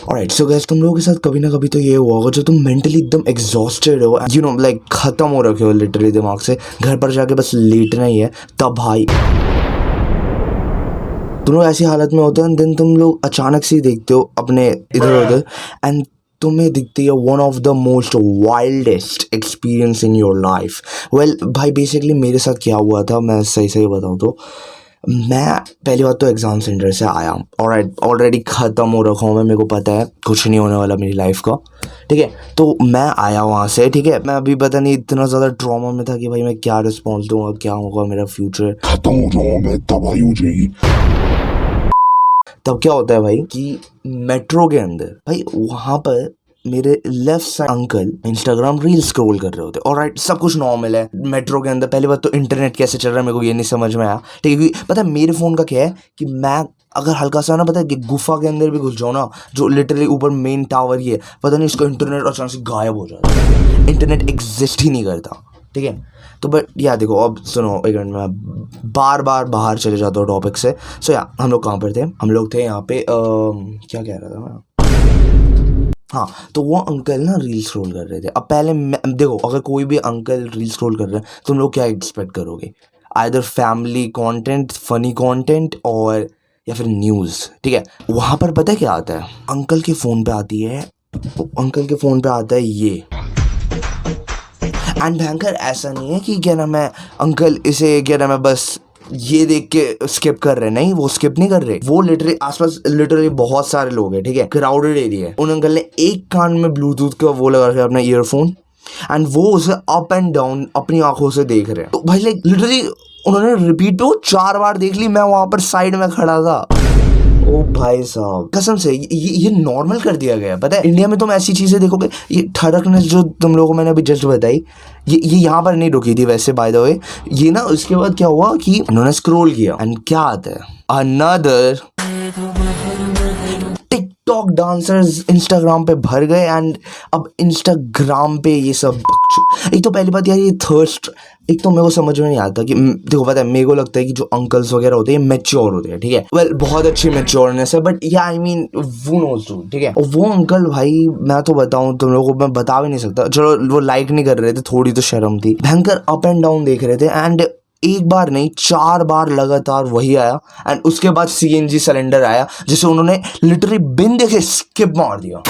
Alright so guys, तुम लोगों के साथ कभी ना कभी तो ये हुआ होगा जो तुम मेंटली एकदम एग्जॉस्टेड हो, यू नो लाइक खत्म हो रखे हो लिटरली दिमाग से, घर पर जाके बस लेटना ही है। तब भाई तुम लोग ऐसी हालत में होते हो, देन तुम लोग अचानक से ही देखते हो अपने इधर उधर, एंड तुम्हें दिखती है one of the most wildest experience in your life. Well भाई बेसिकली मेरे साथ क्या हुआ था, मैं सही सही बताऊँ तो मैं पहली बार तो एग्ज़ाम सेंटर से आया और ऑलरेडी ख़त्म हो रखा हूँ मैं, मेरे को पता है कुछ नहीं होने वाला मेरी लाइफ का, ठीक है। तो मैं आया वहाँ से, ठीक है। मैं अभी पता नहीं इतना ज़्यादा ट्रॉमा में था कि भाई मैं क्या रिस्पॉन्स दूंगा, क्या होगा, मेरा फ्यूचर खत्म हो जाऊंगा मैं, तबाही हो जाएगी। तब क्या होता है भाई कि मेट्रो के अंदर भाई वहाँ पर मेरे left side uncle Instagram reel scroll कर रहे होते। ऑलराइट, सब कुछ नॉर्मल है मेट्रो के अंदर। पहली बात तो इंटरनेट कैसे चल रहा है मेरे को ये नहीं समझ में आया, ठीक है। क्योंकि पता है मेरे फ़ोन का क्या है कि मैं अगर हल्का सा ना पता है कि गुफा के अंदर भी घुस जाऊँ ना, जो लिटरली ऊपर मेन टावर ही है, पता नहीं उसका इंटरनेट अचानक से गायब हो जाता है, इंटरनेट एग्जिस्ट ही नहीं करता, ठीक है। तो बट या देखो, अब सुनो एक मिनट, मैं बार बार बाहर चले जाता हूँ टॉपिक से। सो या हम लोग कहाँ पर थे, हम लोग थे यहाँ पे क्या कह रहा था मैं, हाँ। तो वो अंकल ना रील स्क्रॉल कर रहे थे। अब पहले देखो, अगर कोई भी अंकल रील स्क्रॉल कर रहे हैं तुम लोग क्या एक्सपेक्ट करोगे, either family content, funny content, और या फिर न्यूज़, ठीक है। वहाँ पर पता है क्या आता है, अंकल के फ़ोन पे आती है, अंकल के फ़ोन पे आता है ये, एंड भयंकर ऐसा नहीं है कि क्या नाम है अंकल इसे क्या नाम है बस ये देख के स्किप कर रहे हैं, नहीं वो स्किप नहीं कर रहे, वो लिटरली आसपास लिटरली बहुत सारे लोग हैं, ठीक है, क्राउडेड एरिया है। उन अंकल ने एक कान में ब्लूटूथ का वो लगा रखा है अपना ईयरफोन, एंड वो उसे अप एंड डाउन अपनी आंखों से देख रहे हैं। तो भाई लाइक लिटरली उन्होंने रिपीट पे वो 4 बार देख ली, मैं वहां पर साइड में खड़ा था। ओ भाई साहब कसम से ये नॉर्मल कर दिया गया। पता है इंडिया में तुम ऐसी चीज़ें देखोगे, ये ठड़कनेस जो तुम लोगों को मैंने अभी जस्ट बताई, ये यहाँ पर नहीं रुकी थी वैसे बाय द वे। ये ना उसके बाद क्या हुआ कि उन्होंने स्क्रॉल किया एंड क्या आता है, अनदर टिकटॉक डांसर्स इंस्टाग्राम पे भर गए, एंड अब इंस्टाग्राम पे ये सब। एक तो पहली बात यार ये थर्स्ट, एक तो मेरे को समझ में नहीं आता कि देखो पता है मेरे को लगता है कि जो अंकल्स वगैरह होते हैं मैच्योर होते हैं, ठीक है। वेल बहुत अच्छी मैच्योरनेस है, बट या आई मीन वो नोज टू, ठीक है। और वो अंकल भाई मैं तो बताऊं तुम लोगों को, मैं बता भी नहीं सकता, चलो वो लाइक नहीं कर रहे थे, थोड़ी तो शर्म थी, भयंकर अप एंड डाउन देख रहे थे, एंड एक बार नहीं 4 बार लगातार वही आया, एंड उसके बाद सीएनजी सिलेंडर आया जिसे उन्होंने लिटरली बिन देखे स्किप मार दिया,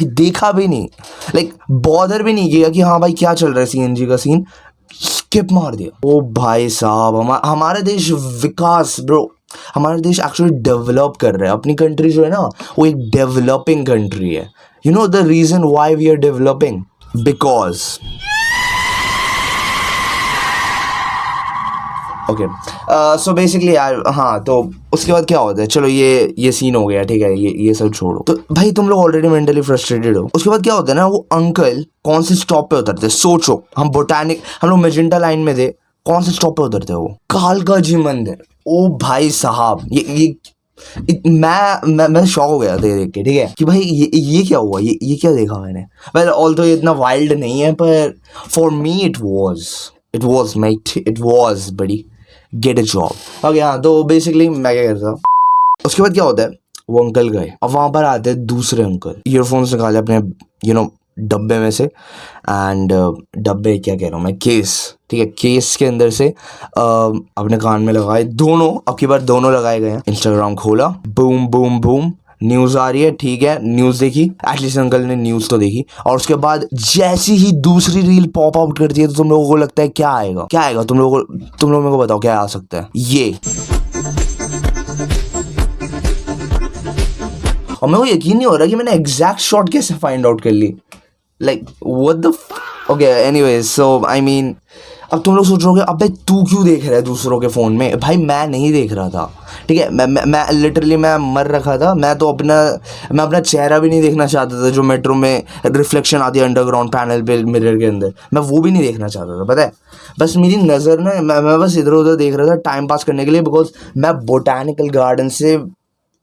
देखा भी नहीं, लाइक बॉदर भी नहीं किया कि हाँ भाई क्या चल रहा है सीएनजी का सीन, स्किप मार दिया। ओ भाई साहब हमारा देश विकास ब्रो, हमारा देश एक्चुअली डेवलप कर रहा है। अपनी कंट्री जो है ना वो एक डेवलपिंग कंट्री है। You know the reason why we are developing, because okay so basically यार हाँ, तो उसके बाद क्या होता है, चलो ये सीन हो गया, ठीक है, ये सब छोड़ो। तो भाई तुम लोग ऑलरेडी मेंटली फ्रस्ट्रेटेड हो। उसके बाद क्या होता है ना, वो अंकल कौन से स्टॉप पे उतरते, सोचो, हम बोटानिक, हम लोग मेजेंटा लाइन में थे, कौन से स्टॉप पे उतरते हो, कालका जी मंदिर। ओ भाई साहब मैं शॉक हो गया था देख के, ठीक है, कि भाई ये क्या हुआ, ये क्या देखा मैंने। वेल ऑल्दो ये इतना वाइल्ड नहीं है, पर for me it was met, it was बड़ी गेट अ जॉब। ओके हाँ, तो बेसिकली मैं क्या करता, उसके बाद क्या होता है, वो अंकल गए, अब वहाँ पर आते हैं दूसरे अंकल, ईयरफोन्स निकाले अपने डब्बे में से, एंड डब्बे क्या कह रहा हूँ मैं, केस, ठीक है, केस के अंदर से अपने कान में लगाए दोनों, अब की बार दोनों लगाए गए हैं। इंस्टाग्राम खोला, बूम बूम बूम, न्यूज़ आ रही है, ठीक है, न्यूज़ देखी, एटलीस्ट अंकल ने न्यूज़ तो देखी। और उसके बाद जैसी ही दूसरी रील पॉप आउट करती है तो तुम लोगों को लगता है क्या आएगा, तुम लोग मेरे को बताओ क्या आ सकता है। ये और मेरे को यकीन नहीं हो रहा कि मैंने एग्जैक्ट शॉट कैसे फाइंड आउट कर ली, like what the okay anyways, so I mean अब तुम लोग सोच रहे हो अबे तू क्यों देख रहा है दूसरों के फ़ोन में। भाई मैं नहीं देख रहा था, ठीक है, मैं लिटरली मैं मर रखा था। मैं अपना चेहरा भी नहीं देखना चाहता था, जो मेट्रो में रिफ्लेक्शन आती है अंडरग्राउंड पैनल पे मिरर के अंदर, मैं वो भी नहीं देखना चाहता था। पता है बस मेरी नज़र ना, मैं बस इधर उधर देख रहा था टाइम पास करने के लिए, बिकॉज मैं बोटानिकल गार्डन से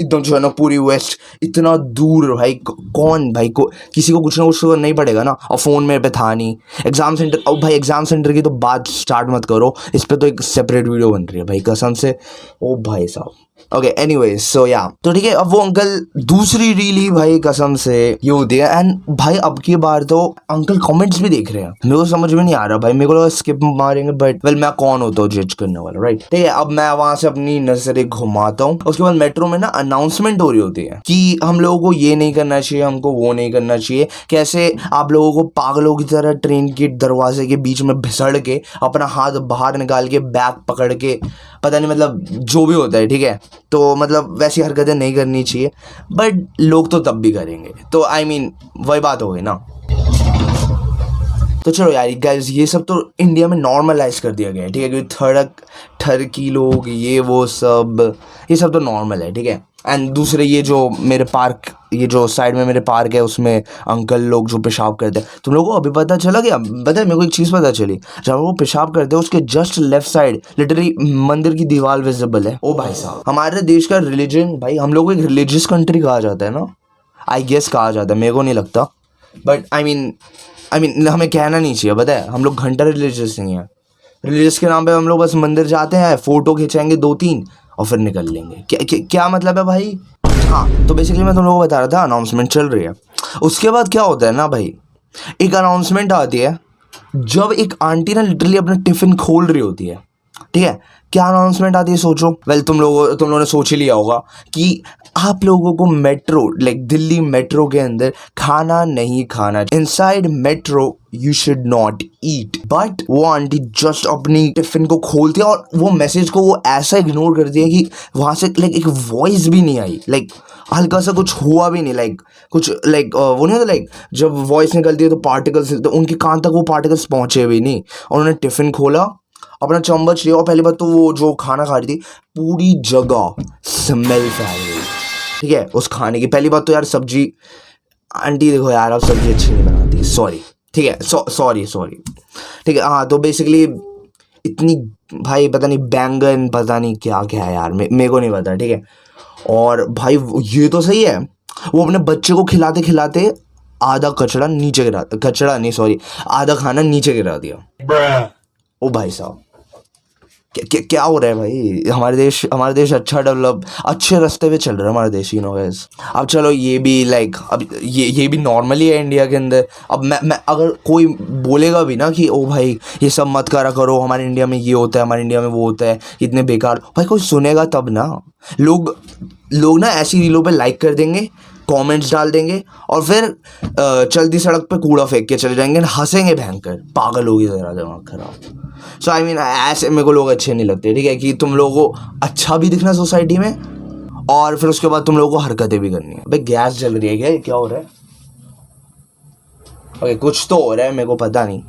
एकदम जो है ना पूरी वेस्ट इतना दूर, भाई कौन भाई को किसी को कुछ ना कुछ तो नहीं पड़ेगा ना, और फ़ोन मेरे पे था नहीं। एग्ज़ाम सेंटर, अब भाई एग्ज़ाम सेंटर की तो बात स्टार्ट मत करो, इस पर तो एक सेपरेट वीडियो बन रही है भाई कसम से। ओ भाई साहब ओके एनीवेज सो या तो ठीक है, अब वो अंकल दूसरी रील ही भाई कसम से ये होती है। एंड भाई अब की बार तो अंकल कमेंट्स भी देख रहे हैं, मेरे को समझ में नहीं आ रहा भाई, मेरे को स्किप मारेंगे बट वेल मैं कौन होता हूँ जज करने वाला, राइट। ठीक है, अब मैं वहां से अपनी नजरें घुमाता हूँ। उसके बाद मेट्रो में ना अनाउंसमेंट हो रही होती है कि हम लोगों को ये नहीं करना चाहिए, हमको वो नहीं करना चाहिए, कैसे आप लोगों को पागलों की तरह ट्रेन के दरवाजे के बीच में भिसड़ के अपना हाथ बाहर निकाल के बैग पकड़ के पता नहीं मतलब जो भी होता है, ठीक है। तो मतलब वैसी हरकतें नहीं करनी चाहिए, बट लोग तो तब भी करेंगे, तो आई मीन वही बात हो गई ना। तो चलो यार गाइस, ये सब तो इंडिया में नॉर्मलाइज कर दिया गया है, ठीक है, क्योंकि ठरकी लोग ये वो सब ये सब तो नॉर्मल है, ठीक है। एंड दूसरे ये जो मेरे पार्क, ये जो साइड में मेरे पार्क है उसमें अंकल लोग जो पेशाब करते हैं, तुम लोगों को अभी पता चला क्या? पता है मेरे को एक चीज़ पता चली, जब वो पेशाब करते हैं उसके जस्ट लेफ्ट साइड लिटरली मंदिर की दीवार विजिबल है। ओ भाई साहब, हमारे देश का रिलीजन, भाई हम लोग को एक रिलीजियस कंट्री कहा जाता है ना, आई गेस कहा जाता है, मेरे को नहीं लगता, बट आई मीन हमें कहना नहीं चाहिए, पता है हम लोग घंटा रिलीजियस नहीं है। रिलीजियस के नाम पे हम लोग बस मंदिर जाते हैं, फोटो खिंचाएंगे 2-3 और फिर निकल लेंगे। क्या मतलब है भाई? हाँ, तो बेसिकली मैं तुम लोगों को बता रहा था अनाउंसमेंट चल रही है। उसके बाद क्या होता है ना भाई, एक अनाउंसमेंट आती है जब एक आंटी ना लिटरली अपना टिफिन खोल रही होती है, ठीक है। क्या अनाउंसमेंट आती है सोचो? वेल तुम लोगों ने सोच ही लिया होगा कि आप लोगों को मेट्रो लाइक दिल्ली मेट्रो के अंदर खाना नहीं खाना, inside metro you should not eat. But वो आंटी जस्ट अपनी टिफिन को खोलती है और वो मैसेज को वो ऐसा इग्नोर करती है कि वहां से लाइक एक वॉइस भी नहीं आई, लाइक हल्का सा कुछ हुआ भी नहीं, लाइक कुछ लाइक वो नहीं होता, लाइक जब वॉइस निकलती है तो पार्टिकल्स, तो उनके कान तक वो पार्टिकल्स पहुंचे भी नहीं। और उन्होंने टिफिन खोला, अपना चम्मच लिया और पहली बात तो वो जो खाना खा रही थी पूरी जगह स्मेल फैल गई, ठीक है, उस खाने की। पहली बात तो यार सब्जी, आंटी देखो यार आप सब्जी अच्छी नहीं बनाती, सॉरी, ठीक है, सॉरी, ठीक है। हाँ, तो बेसिकली इतनी भाई पता नहीं बैंगन पता नहीं क्या क्या है यार, मेरे को नहीं पता, ठीक है। और भाई ये तो सही है, वो अपने बच्चे को खिलाते खिलाते आधा आधा खाना नीचे गिरा दिया। ओ भाई साहब, क्या हो रहा है भाई? हमारे देश अच्छा डेवलप, अच्छे रास्ते पे चल रहा है हमारा देश, यू नो गाइस। अब चलो ये भी लाइक अब ये भी नॉर्मली है इंडिया के अंदर। अब मैं अगर कोई बोलेगा भी ना कि ओ भाई ये सब मत करा करो, हमारे इंडिया में ये होता है, हमारे इंडिया में वो होता है, इतने बेकार, भाई कोई सुनेगा तब ना। लोग ना ऐसी रीलों पे लाइक कर देंगे, कमेंट्स डाल देंगे और फिर चलती सड़क पे कूड़ा फेंक के चले जाएंगे, हंसेंगे भयंकर, पागल होगी ज़रा दिमाग खराब। सो आई मीन ऐसे मेरे को लोग अच्छे नहीं लगते, ठीक है, कि तुम लोगों को अच्छा भी दिखना सोसाइटी में और फिर उसके बाद तुम लोगों को हरकतें भी करनी है। भाई गैस जल रही है क्या हो रहा है? ओके कुछ तो हो रहा है, मेरे को पता नहीं।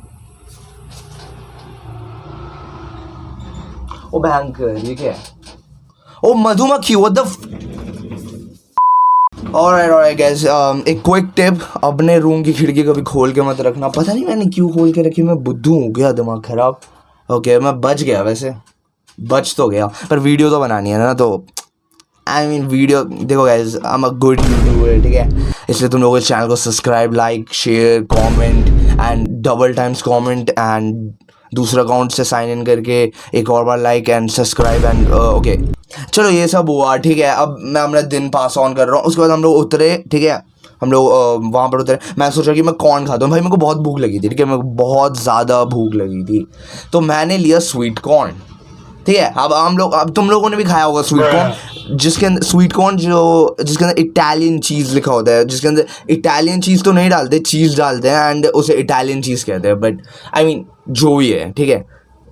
ओ भयंकर, ये क्या है? ओ मधुमक्खी, व्हाट द ऑलराइट गाइस, एक क्विक टिप, अपने रूम की खिड़की कभी खोल के मत रखना। पता नहीं मैंने क्यों खोल के रखी, मैं बुद्धू हो गया, दिमाग खराब। ओके मैं बच गया, वैसे बच तो गया, पर वीडियो तो बनानी है ना, तो आई मीन वीडियो देखो guys, I am a good YouTuber, ठीक है, इसलिए तुम लोगों के चैनल को subscribe, like, share, comment and double times comment and दूसरा अकाउंट से साइन इन करके एक और बार like and subscribe and okay. चलो ये सब हुआ, ठीक है। अब मैं अपना दिन पास ऑन कर रहा हूँ। उसके बाद हम लोग उतरे, ठीक है, हम लोग वहाँ पर उतरे। मैं सोचा कि मैं कॉर्न खाता हूँ, भाई मेरे को बहुत भूख लगी थी, ठीक है, मेरे को बहुत ज़्यादा भूख लगी थी, तो मैंने लिया स्वीट कॉर्न, ठीक है। अब तुम लोगों ने भी खाया होगा स्वीट कॉर्न, जिसके अंदर स्वीट कॉर्न जिसके अंदर इटालियन चीज़ लिखा होता है, जिसके अंदर इटालियन चीज़ तो नहीं डालते, चीज़ डालते हैं एंड उसे इटालियन चीज़ कहते हैं, बट आई मीन जो भी है, ठीक है,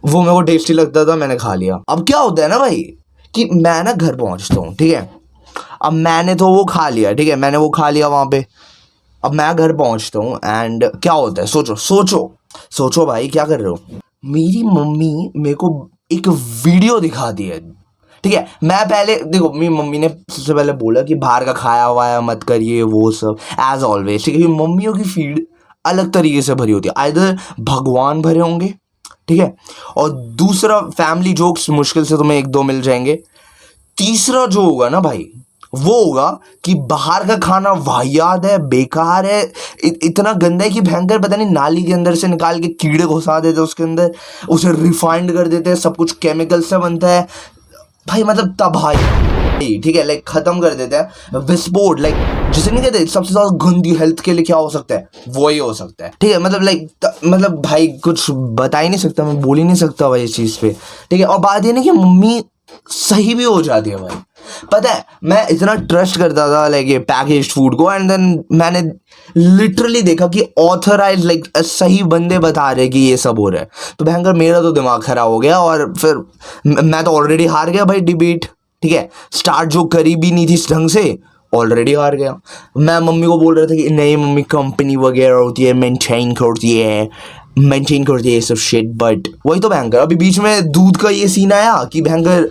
वो मेरे को टेस्टी लगता था, मैंने खा लिया। अब क्या होता है ना भाई कि मैं ना घर पहुंचता हूँ, ठीक है, अब मैंने तो वो खा लिया, ठीक है, मैंने वो खा लिया वहाँ पे। अब मैं घर पहुंचता हूँ एंड क्या होता है, सोचो भाई क्या कर रहे हो? मेरी मम्मी मेरे को एक वीडियो दिखाती है, ठीक है। मैं पहले देखो, मेरी मम्मी ने सबसे पहले बोला कि बाहर का खाया हुआ मत करिए वो सब, एज ऑलवेज, ठीक है, क्योंकि मम्मियों की फीड अलग तरीके से भरी होती है, आइदर भगवान भरे होंगे, ठीक है, और दूसरा फैमिली जोक्स मुश्किल से तुम्हें 1-2 मिल जाएंगे, तीसरा जो होगा ना भाई वो होगा कि बाहर का खाना वाहियात है, बेकार है, इतना गंदा है कि भयंकर, पता नहीं नाली के अंदर से निकाल के कीड़े घुसा देते उसके अंदर, उसे रिफाइंड कर देते हैं, सब कुछ केमिकल से बनता है भाई, मतलब तबाही। ठीक है, लाइक खत्म कर देते हैं विस्फोट। लाइक जिसे नहीं कहते सबसे ज्यादा गंदी हेल्थ के लिए क्या हो सकता है, वो ही हो सकता है। ठीक है, मतलब लाइक मतलब भाई कुछ बता ही नहीं सकता, मैं बोल ही नहीं सकता भाई इस चीज पे। ठीक है, और बात ये ना कि मम्मी सही भी हो जाती है भाई। पता है मैं इतना ट्रस्ट करता था लाइक ये पैकेज्ड फूड को, एंड देन मैंने लिटरली देखा कि ऑथराइज लाइक सही बंदे बता रहे कि ये सब हो रहा है, तो भयंकर मेरा तो दिमाग खराब हो गया। और फिर मैं तो ऑलरेडी हार गया भाई डिबेट। ठीक है, स्टार्ट जो करी भी नहीं थी इस ढंग से, ऑलरेडी हार गया। मैं मम्मी को बोल रहा था कि नहीं मम्मी कंपनी वगैरह होती है, मेंटेन करती है ये सब शिट, बट वही तो भयंकर। अभी बीच में दूध का ये सीन आया कि भयंकर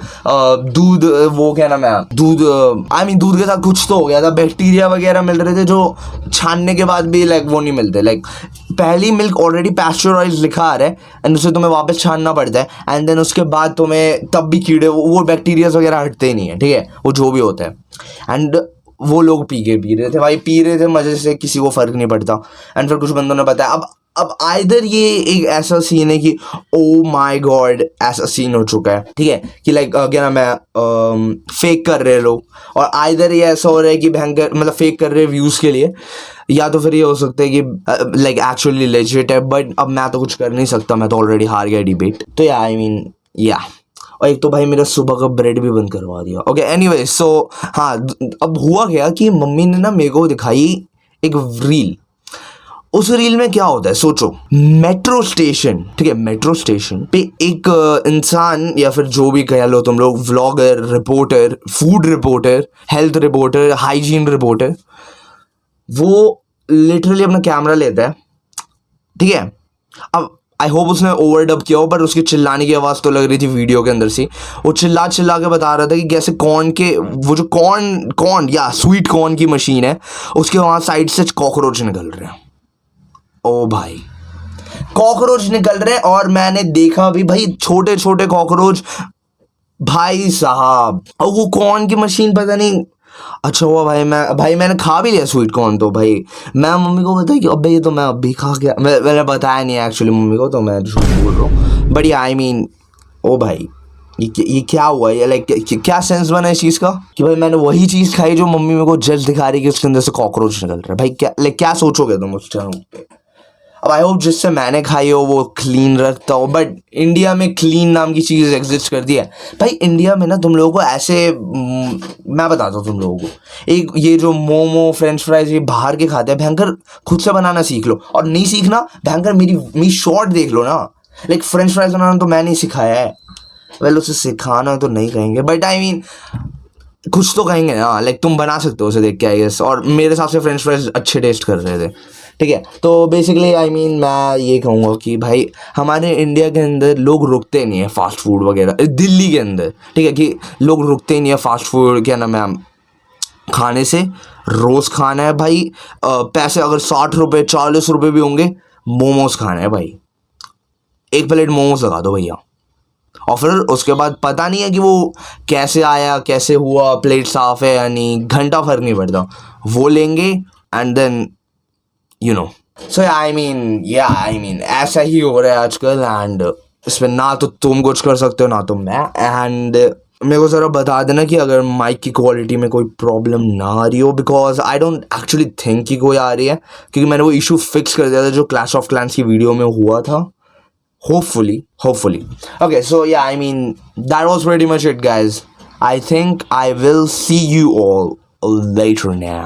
दूध वो क्या नाम है, दूध दूध के साथ कुछ तो हो गया था, बैक्टीरिया वगैरह मिल रहे थे जो छानने के बाद भी लाइक वो नहीं मिलते। लाइक पहली मिल्क ऑलरेडी पैस्चराइज लिखा आ रहा है एंड उसे तुम्हें वापस छानना पड़ता है, एंड देन उसके बाद तुम्हें तब भी कीड़े वो बैक्टीरिया वगैरह हटते ही नहीं है। ठीक है, वो जो भी होता है। एंड वो लोग पी रहे थे भाई, पी रहे थे मजे से, किसी को फर्क नहीं पड़ता। एंड फिर कुछ बंदों ने बताया अब आइदर ये एक ऐसा सीन है कि ओ माय गॉड ऐसा सीन हो चुका है, ठीक है, कि लाइक क्या नाम है फेक कर रहे लोग, और आइदर ये ऐसा हो रहा है कि भयंकर मतलब फेक कर रहे व्यूज़ के लिए, या तो फिर ये हो सकता है कि लाइक एक्चुअली लेजिट है। बट अब मैं तो कुछ कर नहीं सकता, मैं तो ऑलरेडी हार गया डिबेट। तो या आई मीन या, और एक तो भाई मेरा सुबह का ब्रेड भी बंद करवा दिया। ओके एनीवे, सो हाँ, अब हुआ क्या कि मम्मी ने ना मेरे को दिखाई एक रील। उस रील में क्या होता है सोचो, मेट्रो स्टेशन, ठीक है, मेट्रो स्टेशन पे एक इंसान या फिर जो भी कह लो तुम लोग, vlogger, reporter, food reporter, health reporter, hygiene reporter, वो लिटरली अपना कैमरा लेता है। ठीक है, अब आई होप उसने ओवरडब किया हो, पर उसके चिल्लाने की आवाज़ तो लग रही थी वीडियो के अंदर से। वो चिल्ला के बता रहा था कि कैसे कॉर्न के वो जो कॉर्न या स्वीट कॉर्न की मशीन है उसके वहाँ साइड से कॉकरोच निकल रहे हैं। ओ भाई, कॉकरोच निकल रहे हैं, और मैंने देखा भी भाई छोटे छोटे कॉकरोच भाई साहब। और वो कॉर्न की मशीन पता नहीं, अच्छा हुआ भाई मैंने खा भी लिया स्वीट कॉर्न। तो भाई मैं मम्मी को बताया कि अबे ये तो मैं अभी खा गया, मैंने बताया नहीं एक्चुअली मम्मी को, तो मैं झूठ बोल रहा हूँ। बट आई मीन ओ भाई ये क्या हुआ, ये लाइक क्या सेंस बना इस चीज़ का कि भाई मैंने वही चीज़ खाई जो मम्मी मेरे को जज दिखा रही कि उसके अंदर से कॉकरोच निकल रहा है। भाई क्या लाइक क्या सोचोगे तुम उस टाइम पे। अब आई होप जिससे मैंने खाई हो वो क्लीन रखता हो, बट इंडिया में क्लीन नाम की चीज़ एग्जिस्ट करती है भाई। इंडिया में ना तुम लोगों को ऐसे मैं बताता हूँ तुम लोगों को, एक ये जो मोमो फ्रेंच फ्राइज ये बाहर के खाते हैं, भयंकर खुद से बनाना सीख लो। और नहीं सीखना भयंकर मेरी शॉर्ट देख लो ना, लाइक फ्रेंच फ्राइज बनाना तो मैंने सिखाया है। वेल उसे सिखाना तो नहीं कहेंगे, बट आई मीन कुछ तो कहेंगे ना, लाइक तुम बना सकते हो उसे देख के आई गेस। और मेरे हिसाब से फ्रेंच फ्राइज अच्छे टेस्ट कर रहे थे। ठीक है, तो बेसिकली आई मीन मैं ये कहूँगा कि भाई हमारे इंडिया के अंदर लोग रुकते नहीं है फास्ट फूड वगैरह, दिल्ली के अंदर ठीक है कि लोग रुकते नहीं है फास्ट फूड क्या नाम है खाने से। रोज़ खाना है भाई, पैसे अगर 60 रुपये 40 रुपये भी होंगे, मोमोज खाना है भाई, एक प्लेट मोमोज लगा दो भैया। और फिर उसके बाद पता नहीं है कि वो कैसे आया कैसे हुआ, प्लेट साफ़ है या नहीं, घंटा फर्क नहीं पड़ता, वो लेंगे and then you know. So I mean ऐसा ही हो रहा है आजकल। एंड इसमें ना तो तुम कुछ कर सकते हो ना तो मैं। एंड मेरे को ज़रा बता देना कि अगर माइक की क्वालिटी में कोई प्रॉब्लम ना आ रही हो, because I don't actually think कि कोई आ रही है, क्योंकि मैंने वो इशू फिक्स कर दिया था जो क्लैश ऑफ क्लैंस की वीडियो में हुआ था। Hopefully. Okay, so yeah, I mean, that was pretty much it, guys. I think I will see you all later now.